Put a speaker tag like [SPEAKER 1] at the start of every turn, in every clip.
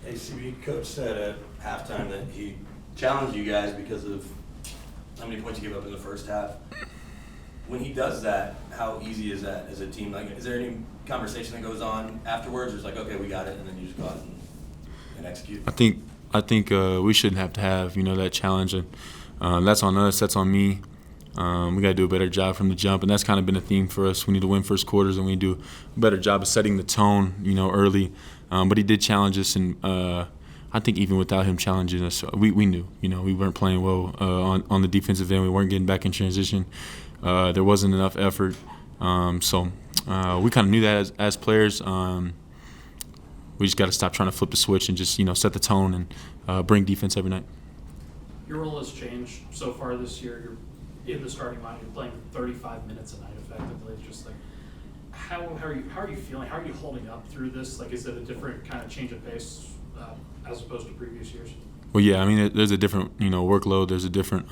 [SPEAKER 1] ACB coach said at halftime that he challenged you guys because of how many points you gave up in the first half. When he does that, how easy is that as a team? Like, is there any conversation that goes on afterwards, or it's like, okay, we got it, and then you just go out and execute?
[SPEAKER 2] I think we shouldn't have to have that challenge, and that's on us. That's on me. We got to do a better job from the jump, and that's kind of been a theme for us. We need to win first quarters, and we do a better job of setting the tone, early. But he did challenge us, and I think even without him challenging us, we knew, we weren't playing well on the defensive end. We weren't getting back in transition. There wasn't enough effort, so we kind of knew that as players. We just got to stop trying to flip the switch and just set the tone and bring defense every night.
[SPEAKER 3] Your role has changed so far this year. You're in the starting line. You're playing 35 minutes a night effectively. It's just like, how are you feeling? How are you holding up through this? Like, is it a different kind of change of pace as opposed to previous years?
[SPEAKER 2] Well, yeah, I mean, there's a different, workload. There's a different,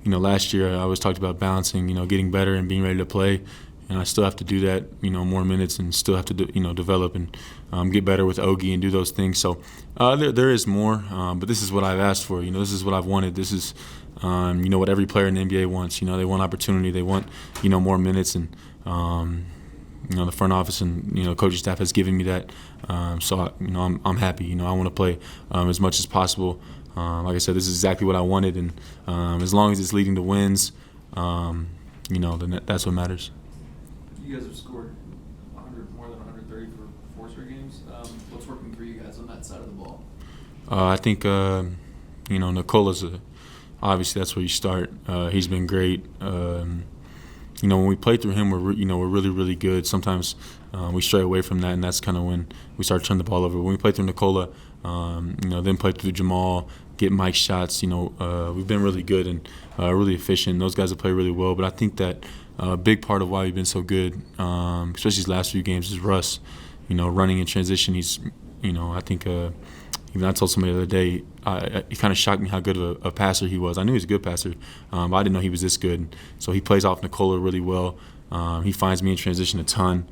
[SPEAKER 2] last year I always talked about balancing, getting better and being ready to play. And I still have to do that, more minutes, and still have to, develop and get better with Ogie and do those things. So there is more, but this is what I've asked for. This is what I've wanted. This is, what every player in the NBA wants. They want opportunity. They want, more minutes, and the front office and coaching staff has given me that. So I'm happy. I want to play as much as possible. Like I said, this is exactly what I wanted, and as long as it's leading to wins, then that's what matters.
[SPEAKER 4] You guys have scored more than 130 for 4 straight games. What's working for you guys on that side of the ball?
[SPEAKER 2] I think Nicola's obviously that's where you start. He's been great. When we play through him, we're really, really good. Sometimes we stray away from that, and that's kind of when we start turning the ball over. When we play through Nicola, then play through Jamal, get Mike's shots. We've been really good and really efficient. Those guys have played really well. But I think that a big part of why we've been so good, especially these last few games, is Russ. Running in transition. He's, I think. Even I told somebody the other day, it kind of shocked me how good of a passer he was. I knew he was a good passer, but I didn't know he was this good. So he plays off Nicola really well. He finds me in transition a ton.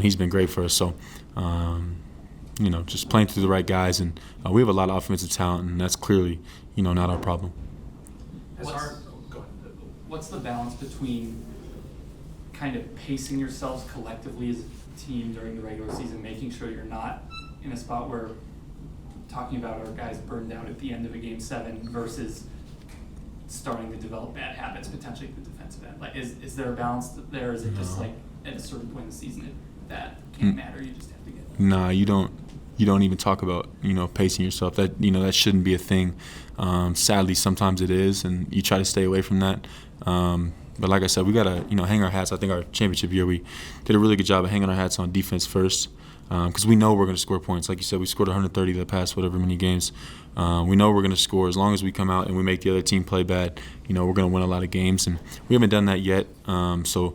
[SPEAKER 2] He's been great for us. So, just playing through the right guys. And we have a lot of offensive talent, and that's clearly, not our problem.
[SPEAKER 5] What's the balance between kind of pacing yourselves collectively as a team during the regular season, making sure you're not in a spot where talking about our guys burned out at the end of a game 7 versus starting to develop bad habits potentially at the defensive end? Like, is there a balance there? Is it just like at a certain point in the season that can't matter? You just have to get there?
[SPEAKER 2] Nah, you don't even talk about pacing yourself. That that shouldn't be a thing. Sadly, sometimes it is, and you try to stay away from that. But like I said, we gotta hang our hats. I think our championship year we did a really good job of hanging our hats on defense first. Because we know we're going to score points. Like you said, we scored 130 the past whatever many games. We know we're going to score. As long as we come out and we make the other team play bad, we're going to win a lot of games. And we haven't done that yet, so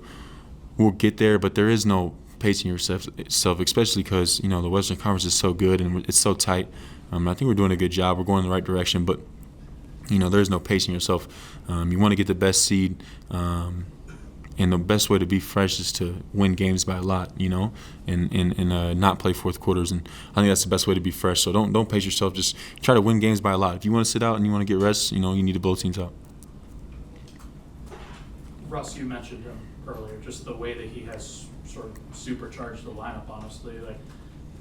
[SPEAKER 2] we'll get there. But there is no pacing yourself, especially because, the Western Conference is so good and it's so tight. I think we're doing a good job. We're going in the right direction. But, there is no pacing yourself. You want to get the best seed. And the best way to be fresh is to win games by a lot, and not play fourth quarters. And I think that's the best way to be fresh. So don't pace yourself. Just try to win games by a lot. If you want to sit out and you want to get rest, you need to blow teams out.
[SPEAKER 3] Russ, you mentioned him earlier, just the way that he has sort of supercharged the lineup, honestly. Like,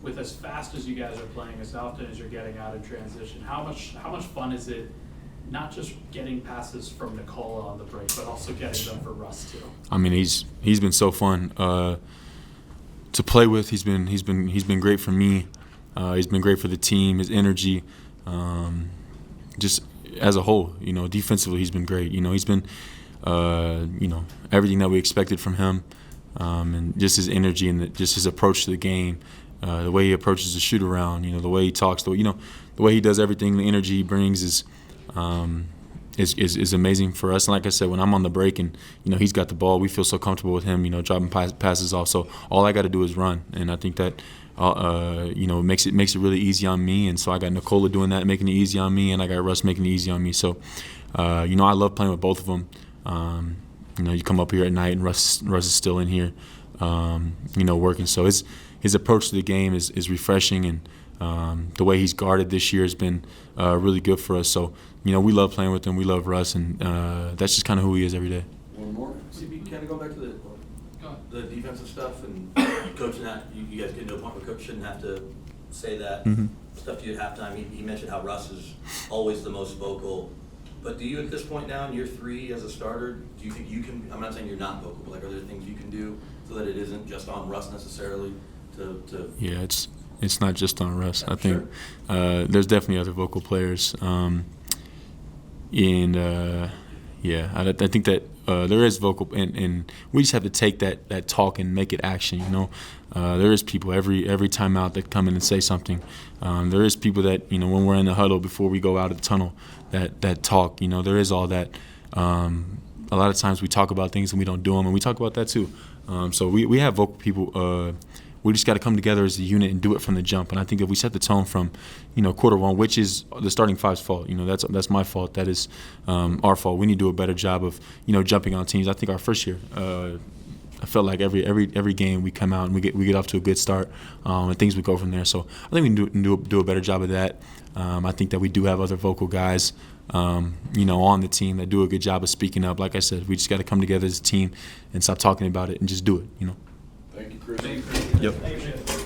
[SPEAKER 3] with as fast as you guys are playing, as often as you're getting out in transition, how much fun is it not just getting passes from Nicola on the break, but also getting them for Russ too?
[SPEAKER 2] I mean, he's been so fun to play with. He's been great for me. He's been great for the team. His energy, just as a whole, defensively, he's been great. He's been, everything that we expected from him, and just his energy and just his approach to the game, the way he approaches the shoot around, the way he talks, the way he does everything, the energy he brings is amazing for us. And like I said, when I'm on the break and he's got the ball, we feel so comfortable with him, dropping passes off. So all I got to do is run, and I think that makes it really easy on me. And so I got Nicola doing that, making it easy on me, and I got Russ making it easy on me. So I love playing with both of them. You come up here at night and Russ is still in here. working. So his approach to the game is refreshing, and the way he's guarded this year has been really good for us. So, we love playing with him. We love Russ, and that's just kind of who he is every day.
[SPEAKER 1] One more. CB, kind of go back to the defensive stuff and coaching that. You guys get to a point where coach shouldn't have to say that stuff to you at halftime. He mentioned how Russ is always the most vocal. But do you, at this point now in year 3 as a starter, do you think you can? I'm not saying you're not vocal, but are there things you can do so that it isn't just on Russ necessarily?
[SPEAKER 2] Yeah, it's not just on Russ. I think
[SPEAKER 1] Sure.
[SPEAKER 2] There's definitely other vocal players, I think that there is vocal, and we just have to take that talk and make it action. There is people every timeout that come in and say something. There is people that when we're in the huddle before we go out of the tunnel that talk. There is all that. A lot of times we talk about things and we don't do them, and we talk about that too. So we have vocal people. We just got to come together as a unit and do it from the jump. And I think if we set the tone from, quarter 1, which is the starting five's fault. That's my fault. That is our fault. We need to do a better job of, jumping on teams. I think our first year, I felt like every game we come out and we get off to a good start, and things would go from there. So I think we can do a better job of that. I think that we do have other vocal guys, on the team that do a good job of speaking up. Like I said, we just got to come together as a team and stop talking about it and just do it.
[SPEAKER 1] Thank you, Chris.
[SPEAKER 2] Yep.
[SPEAKER 3] Thank you.